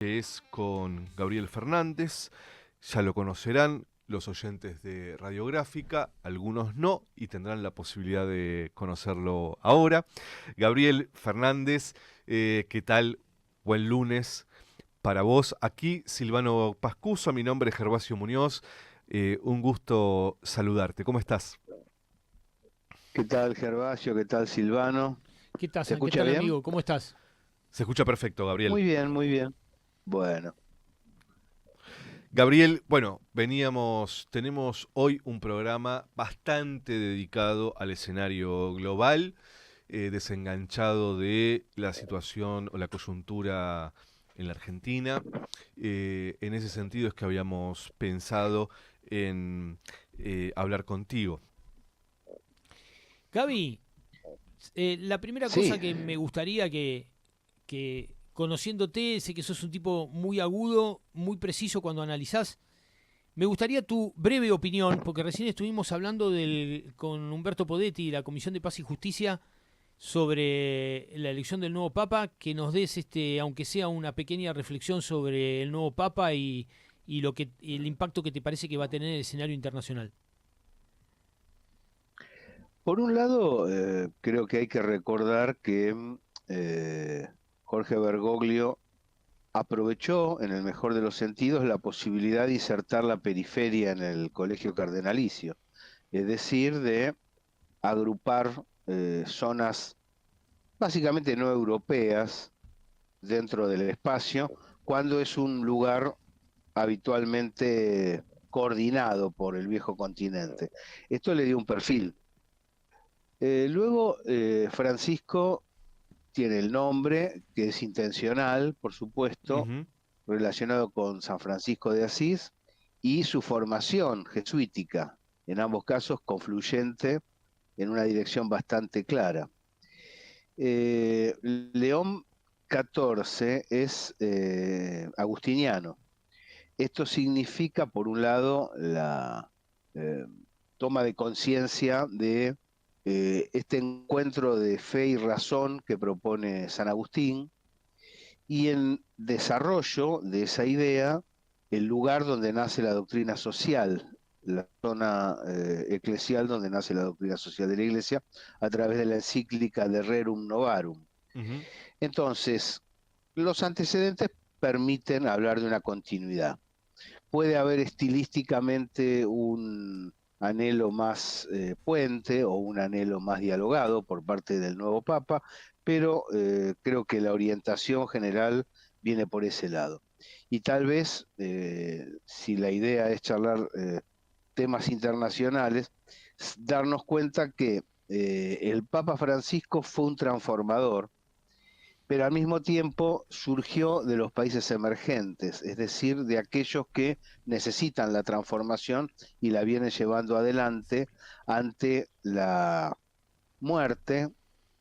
Que es con Gabriel Fernández. Ya lo conocerán los oyentes de Radiográfica, algunos no, y tendrán la posibilidad de conocerlo ahora. Gabriel Fernández, ¿qué tal? Buen lunes para vos. Aquí Silvano Pascuso, mi nombre es Gervasio Muñoz. Un gusto saludarte. ¿Cómo estás? ¿Qué tal, Gervasio? ¿Qué tal, Silvano? ¿Se Qué escucha tal bien? amigo? ¿Cómo estás? Se escucha perfecto, Gabriel. Muy bien, muy bien. Bueno, Gabriel, bueno, tenemos hoy un programa bastante dedicado al escenario global, desenganchado de la situación o la coyuntura en la Argentina. En ese sentido es que habíamos pensado en hablar contigo. Gaby, la primera cosa sí, que me gustaría que conociéndote, sé que sos un tipo muy agudo, muy preciso cuando analizás. Me gustaría tu breve opinión, porque recién estuvimos hablando con Humberto Podetti, la Comisión de Paz y Justicia, sobre la elección del nuevo Papa, que nos des, aunque sea una pequeña reflexión sobre el nuevo Papa y el impacto que te parece que va a tener en el escenario internacional. por un lado, creo que hay que recordar que eh, Jorge Bergoglio aprovechó, en el mejor de los sentidos, la posibilidad de insertar la periferia en el colegio cardenalicio, es decir, de agrupar zonas básicamente no europeas dentro del espacio, cuando es un lugar habitualmente coordinado por el viejo continente. Esto le dio un perfil. Luego, Francisco tiene el nombre, que es intencional, por supuesto, Ujú. relacionado con San Francisco de Asís, y su formación jesuítica, en ambos casos confluyente en una dirección bastante clara. León XIV es agustiniano. Esto significa, por un lado, la eh, toma de conciencia de este encuentro de fe y razón que propone San Agustín y en desarrollo de esa idea, el lugar donde nace la doctrina social, la zona eclesial donde nace la doctrina social de la Iglesia, a través de la encíclica de Rerum Novarum. Ujú. Entonces, los antecedentes permiten hablar de una continuidad. Puede haber estilísticamente un anhelo más puente o un anhelo más dialogado por parte del nuevo Papa, pero creo que la orientación general viene por ese lado. Y tal vez, si la idea es charlar temas internacionales, darnos cuenta que el Papa Francisco fue un transformador, pero al mismo tiempo surgió de los países emergentes, es decir, de aquellos que necesitan la transformación y la vienen llevando adelante ante la muerte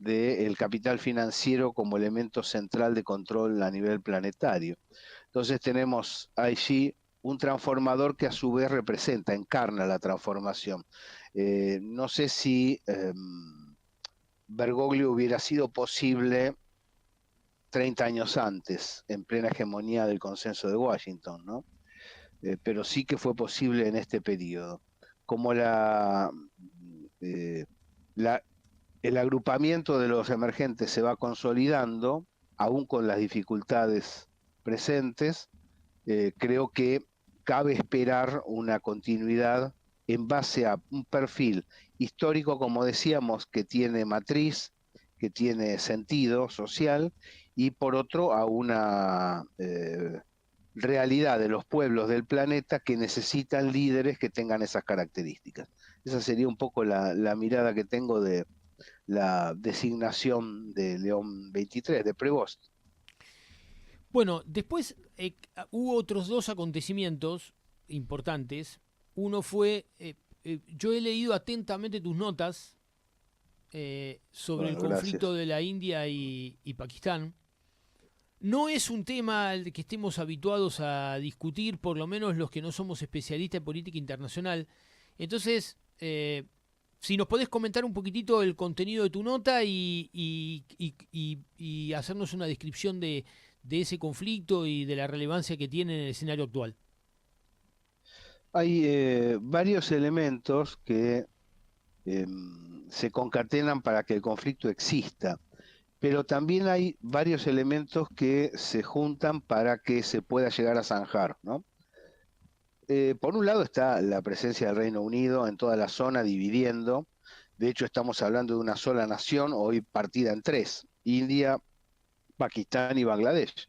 del capital financiero como elemento central de control a nivel planetario. Entonces tenemos allí un transformador que a su vez representa, encarna la transformación. No sé si Bergoglio hubiera sido posible 30 años antes, en plena hegemonía del consenso de Washington, ¿no? Pero sí que fue posible en este periodo. Como eh, la, el agrupamiento de los emergentes se va consolidando, aún con las dificultades presentes, creo que cabe esperar una continuidad en base a un perfil histórico, como decíamos, que tiene matriz, que tiene sentido social, y por otro a una realidad de los pueblos del planeta que necesitan líderes que tengan esas características. Esa sería un poco la mirada que tengo de la designación de León 23, de Prevost. Bueno, después hubo otros dos acontecimientos importantes. Uno fue, yo he leído atentamente tus notas sobre el Bueno, conflicto gracias. de la India y Pakistán. No es un tema al que estemos habituados a discutir, por lo menos los que no somos especialistas en política internacional. Entonces, si nos podés comentar un poquitito el contenido de tu nota y hacernos una descripción de ese conflicto y de la relevancia que tiene en el escenario actual? Hay varios elementos que se concatenan para que el conflicto exista, pero también hay varios elementos que se juntan para que se pueda llegar a zanjar, ¿no? Por un lado está la presencia del Reino Unido en toda la zona dividiendo. De hecho, estamos hablando de una sola nación, hoy partida en tres: India, Pakistán y Bangladesh.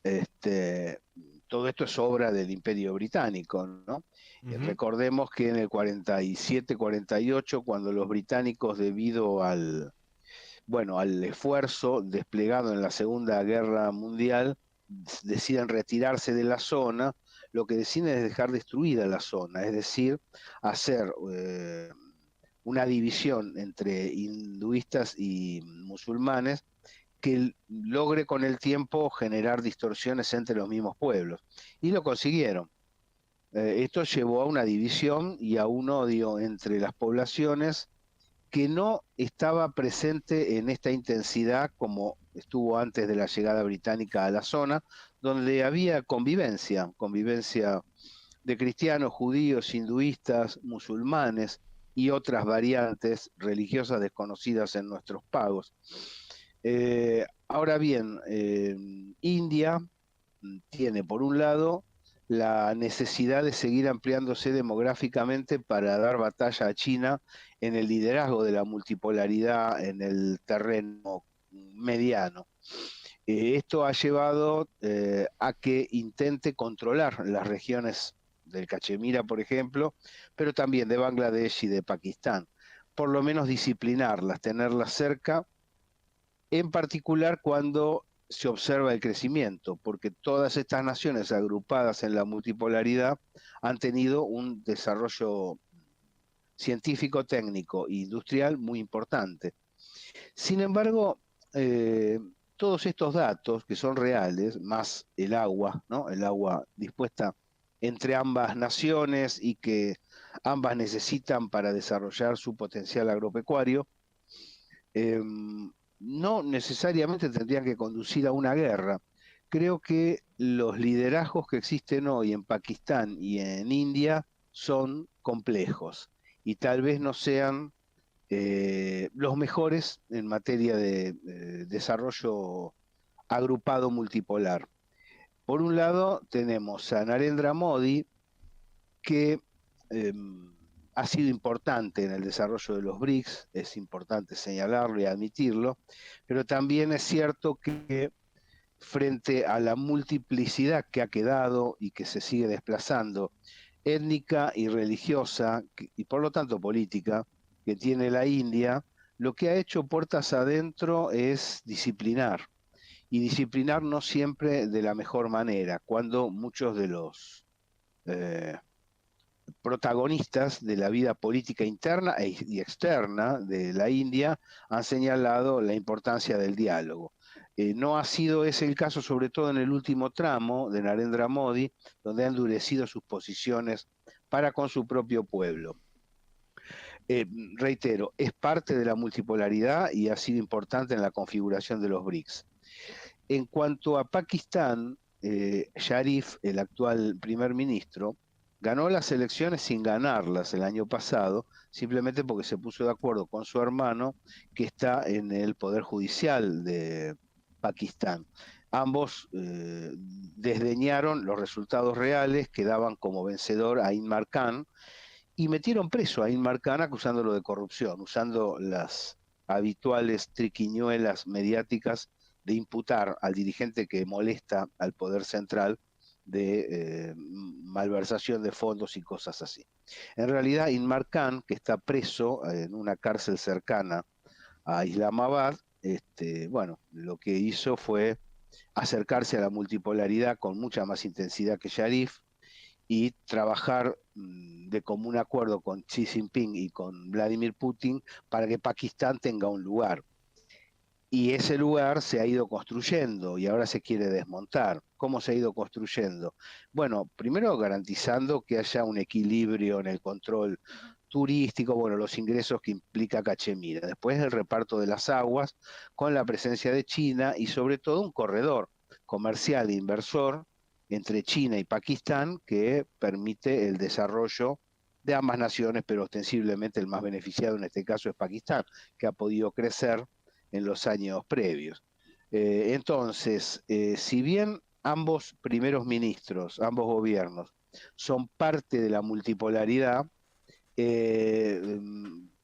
Este, todo esto es obra del Imperio Británico, ¿no? Ujú. Recordemos que en el 47-48, cuando los británicos, debido al esfuerzo desplegado en la Segunda Guerra Mundial, deciden retirarse de la zona, lo que deciden es dejar destruida la zona, es decir, hacer una división entre hinduistas y musulmanes que logre con el tiempo generar distorsiones entre los mismos pueblos. Y lo consiguieron. Esto llevó a una división y a un odio entre las poblaciones que no estaba presente en esta intensidad como estuvo antes de la llegada británica a la zona, donde había convivencia de cristianos, judíos, hinduistas, musulmanes y otras variantes religiosas desconocidas en nuestros pagos. Ahora bien, India tiene por un lado la necesidad de seguir ampliándose demográficamente para dar batalla a China en el liderazgo de la multipolaridad en el terreno mediano. Esto ha llevado a que intente controlar las regiones del Cachemira, por ejemplo, pero también de Bangladesh y de Pakistán. Por lo menos disciplinarlas, tenerlas cerca, en particular cuando se observa el crecimiento, porque todas estas naciones agrupadas en la multipolaridad han tenido un desarrollo científico, técnico e industrial muy importante. Sin embargo, eh, todos estos datos que son reales, más el agua, ¿no? El agua dispuesta entre ambas naciones y que ambas necesitan para desarrollar su potencial agropecuario, eh, no necesariamente tendrían que conducir a una guerra. Creo que los liderazgos que existen hoy en Pakistán y en India son complejos y tal vez no sean los mejores en materia de desarrollo agrupado multipolar. Por un lado tenemos a Narendra Modi, que eh, ha sido importante en el desarrollo de los BRICS, es importante señalarlo y admitirlo, pero también es cierto que frente a la multiplicidad que ha quedado y que se sigue desplazando, étnica y religiosa, y por lo tanto política, que tiene la India, lo que ha hecho puertas adentro es disciplinar, y disciplinar no siempre de la mejor manera, cuando muchos de los eh, protagonistas de la vida política interna y externa de la India han señalado la importancia del diálogo. No ha sido ese el caso, sobre todo en el último tramo de Narendra Modi, donde ha endurecido sus posiciones para con su propio pueblo. Reitero, es parte de la multipolaridad y ha sido importante en la configuración de los BRICS. En cuanto a Pakistán, Sharif, el actual primer ministro, ganó las elecciones sin ganarlas el año pasado, simplemente porque se puso de acuerdo con su hermano, que está en el Poder Judicial de Pakistán. Ambos desdeñaron los resultados reales que daban como vencedor a Imran Khan y metieron preso a Imran Khan acusándolo de corrupción, usando las habituales triquiñuelas mediáticas de imputar al dirigente que molesta al poder central de malversación de fondos y cosas así. En realidad, Imran Khan, que está preso en una cárcel cercana a Islamabad, lo que hizo fue acercarse a la multipolaridad con mucha más intensidad que Sharif y trabajar de común acuerdo con Xi Jinping y con Vladimir Putin para que Pakistán tenga un lugar. Y ese lugar se ha ido construyendo y ahora se quiere desmontar. ¿Cómo se ha ido construyendo? Bueno, primero garantizando que haya un equilibrio en el control turístico, bueno, los ingresos que implica Cachemira. Después el reparto de las aguas con la presencia de China y sobre todo un corredor comercial e inversor entre China y Pakistán que permite el desarrollo de ambas naciones, pero ostensiblemente el más beneficiado en este caso es Pakistán, que ha podido crecer en los años previos. Entonces, si bien ambos primeros ministros, ambos gobiernos, son parte de la multipolaridad,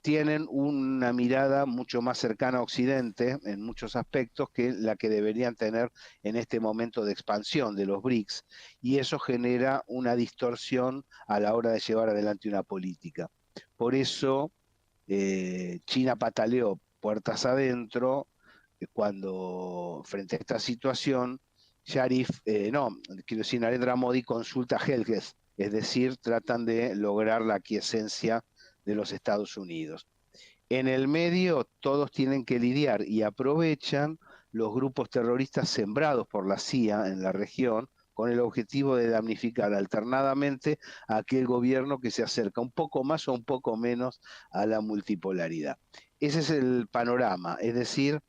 tienen una mirada mucho más cercana a Occidente en muchos aspectos que la que deberían tener en este momento de expansión de los BRICS, y eso genera una distorsión a la hora de llevar adelante una política. Por eso China pataleó puertas adentro cuando frente a esta situación quiero decir, Narendra Modi consulta a Helges, es decir, tratan de lograr la aquiescencia de los Estados Unidos. En el medio todos tienen que lidiar y aprovechan los grupos terroristas sembrados por la CIA en la región con el objetivo de damnificar alternadamente a aquel gobierno que se acerca un poco más o un poco menos a la multipolaridad. Ese es el panorama, es decir,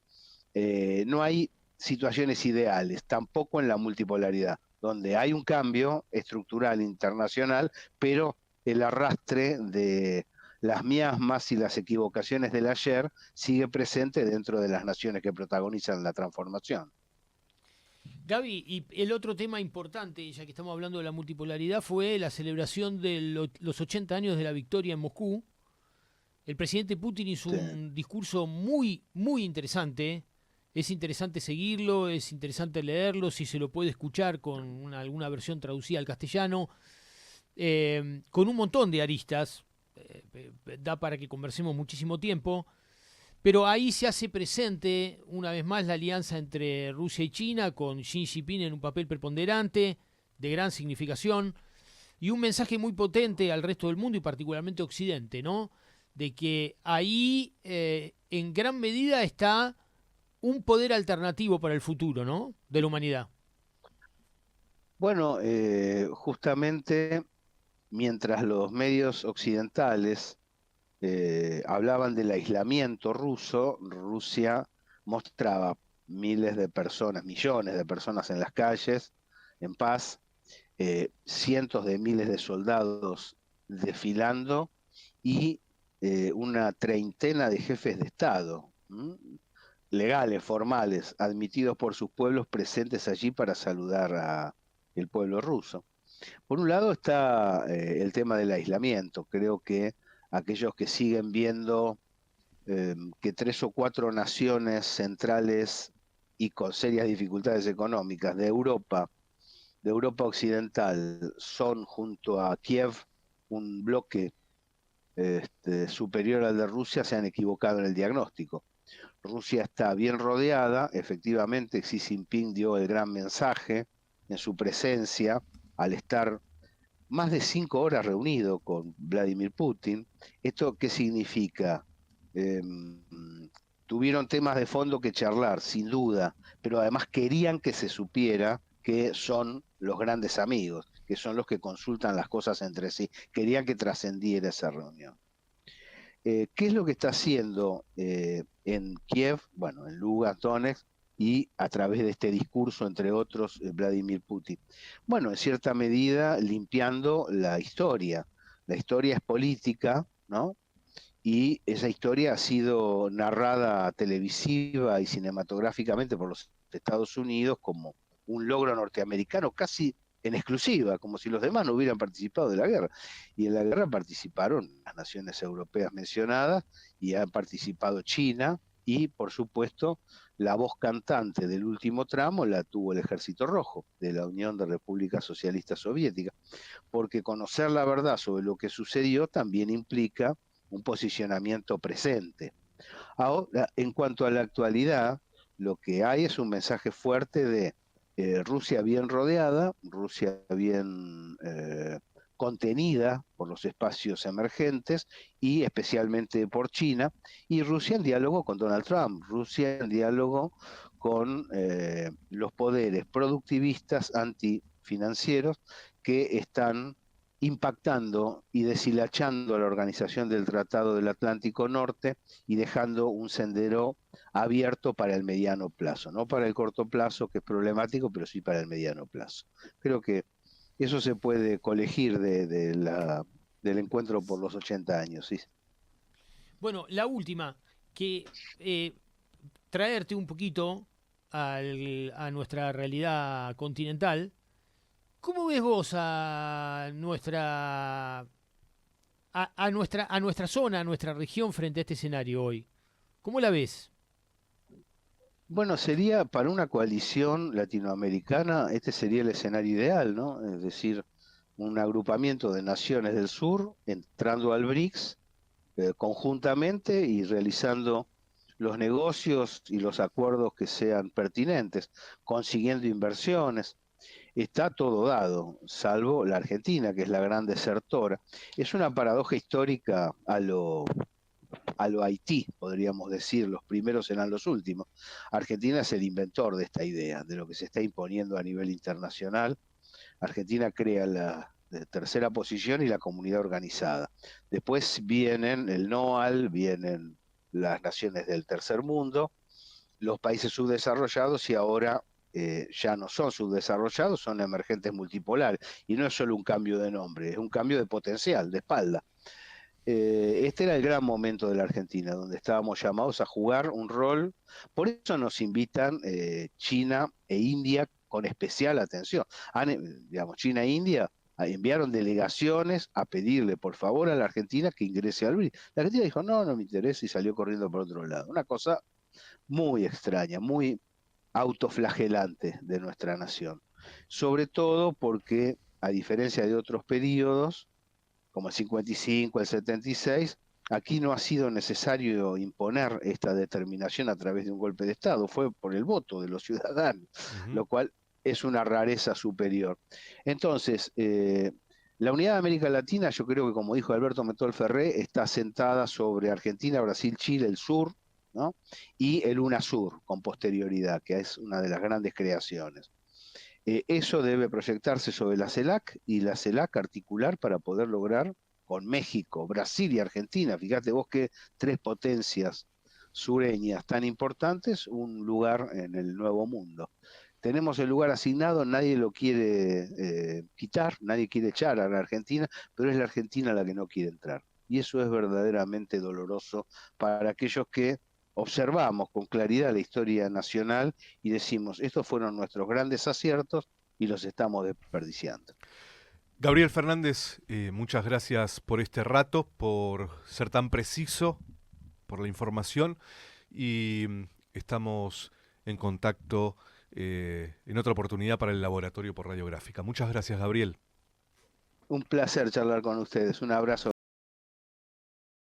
no hay situaciones ideales, tampoco en la multipolaridad, donde hay un cambio estructural internacional, pero el arrastre de las miasmas y las equivocaciones del ayer sigue presente dentro de las naciones que protagonizan la transformación. Gaby, y el otro tema importante, ya que estamos hablando de la multipolaridad, fue la celebración de los 80 años de la victoria en Moscú. El presidente Putin hizo un discurso muy, muy interesante. Es interesante seguirlo, es interesante leerlo, si se lo puede escuchar con alguna versión traducida al castellano, con un montón de aristas. Da para que conversemos muchísimo tiempo. Pero ahí se hace presente una vez más la alianza entre Rusia y China, con Xi Jinping en un papel preponderante, de gran significación, y un mensaje muy potente al resto del mundo y particularmente a Occidente, ¿no? De que ahí en gran medida está un poder alternativo para el futuro, ¿no? De la humanidad. Bueno, justamente mientras los medios occidentales hablaban del aislamiento ruso, Rusia mostraba miles de personas, millones de personas en las calles, en paz, cientos de miles de soldados desfilando y una treintena de jefes de Estado, legales, formales, admitidos por sus pueblos presentes allí para saludar al pueblo ruso. Por un lado está el tema del aislamiento. Creo que aquellos que siguen viendo que 3 o 4 naciones centrales y con serias dificultades económicas de Europa Occidental, son junto a Kiev un bloque superior al de Rusia, se han equivocado en el diagnóstico. Rusia está bien rodeada, efectivamente Xi Jinping dio el gran mensaje en su presencia al estar más de 5 horas reunido con Vladimir Putin. ¿Esto qué significa? Tuvieron temas de fondo que charlar, sin duda, pero además querían que se supiera que son los grandes amigos, que son los que consultan las cosas entre sí. Querían que trascendiera esa reunión. ¿Qué es lo que está haciendo en Kiev, bueno, en Lugansk, Donetsk, y a través de este discurso, entre otros, Vladimir Putin? Bueno, en cierta medida limpiando la historia. La historia es política, ¿no? Y esa historia ha sido narrada televisiva y cinematográficamente por los Estados Unidos como un logro norteamericano casi en exclusiva, como si los demás no hubieran participado de la guerra. Y en la guerra participaron las naciones europeas mencionadas y ha participado China y, por supuesto, la voz cantante del último tramo la tuvo el Ejército Rojo de la Unión de Repúblicas Socialistas Soviéticas, porque conocer la verdad sobre lo que sucedió también implica un posicionamiento presente. Ahora, en cuanto a la actualidad, lo que hay es un mensaje fuerte de Rusia bien rodeada, Rusia bien contenida por los espacios emergentes y especialmente por China, y Rusia en diálogo con Donald Trump, Rusia en diálogo con los poderes productivistas antifinancieros que están impactando y deshilachando a la organización del Tratado del Atlántico Norte y dejando un sendero abierto para el mediano plazo, no para el corto plazo, que es problemático, pero sí para el mediano plazo. Creo que eso se puede colegir del encuentro por los 80 años. ¿Sí? Bueno, la última, que traerte un poquito a nuestra realidad continental. ¿Cómo ves vos a nuestra zona, a nuestra región frente a este escenario hoy? ¿Cómo la ves? Bueno, sería para una coalición latinoamericana, este sería el escenario ideal, ¿no? Es decir, un agrupamiento de naciones del sur entrando al BRICS conjuntamente y realizando los negocios y los acuerdos que sean pertinentes, consiguiendo inversiones. Está todo dado, salvo la Argentina, que es la gran desertora. Es una paradoja histórica a lo Haití, podríamos decir, los primeros serán los últimos. Argentina es el inventor de esta idea, de lo que se está imponiendo a nivel internacional. Argentina crea la tercera posición y la comunidad organizada. Después vienen el NOAL, vienen las naciones del tercer mundo, los países subdesarrollados y ahora ya no son subdesarrollados, son emergentes multipolares. Y no es solo un cambio de nombre, es un cambio de potencial, de espalda. Este era el gran momento de la Argentina, donde estábamos llamados a jugar un rol. Por eso nos invitan China e India con especial atención. Digamos, China e India enviaron delegaciones a pedirle por favor a la Argentina que ingrese al BRICS. La Argentina dijo, no, no me interesa y salió corriendo por otro lado. Una cosa muy extraña, muy autoflagelante de nuestra nación. Sobre todo porque, a diferencia de otros periodos, como el 55, el 76, aquí no ha sido necesario imponer esta determinación a través de un golpe de Estado, fue por el voto de los ciudadanos, lo cual es una rareza superior. Entonces, la unidad de América Latina, yo creo que como dijo Alberto Metol Ferré, está sentada sobre Argentina, Brasil, Chile, el sur, ¿no? Y el UNASUR con posterioridad, que es una de las grandes creaciones. Eso debe proyectarse sobre la CELAC y la CELAC articular para poder lograr con México, Brasil y Argentina, fíjate vos que tres potencias sureñas tan importantes, un lugar en el nuevo mundo. Tenemos el lugar asignado, nadie lo quiere quitar, nadie quiere echar a la Argentina, pero es la Argentina la que no quiere entrar. Y eso es verdaderamente doloroso para aquellos que observamos con claridad la historia nacional y decimos, estos fueron nuestros grandes aciertos y los estamos desperdiciando. Gabriel Fernández, muchas gracias por este rato, por ser tan preciso, por la información y estamos en contacto en otra oportunidad para el Laboratorio por Radiográfica. Muchas gracias, Gabriel. Un placer charlar con ustedes. Un abrazo.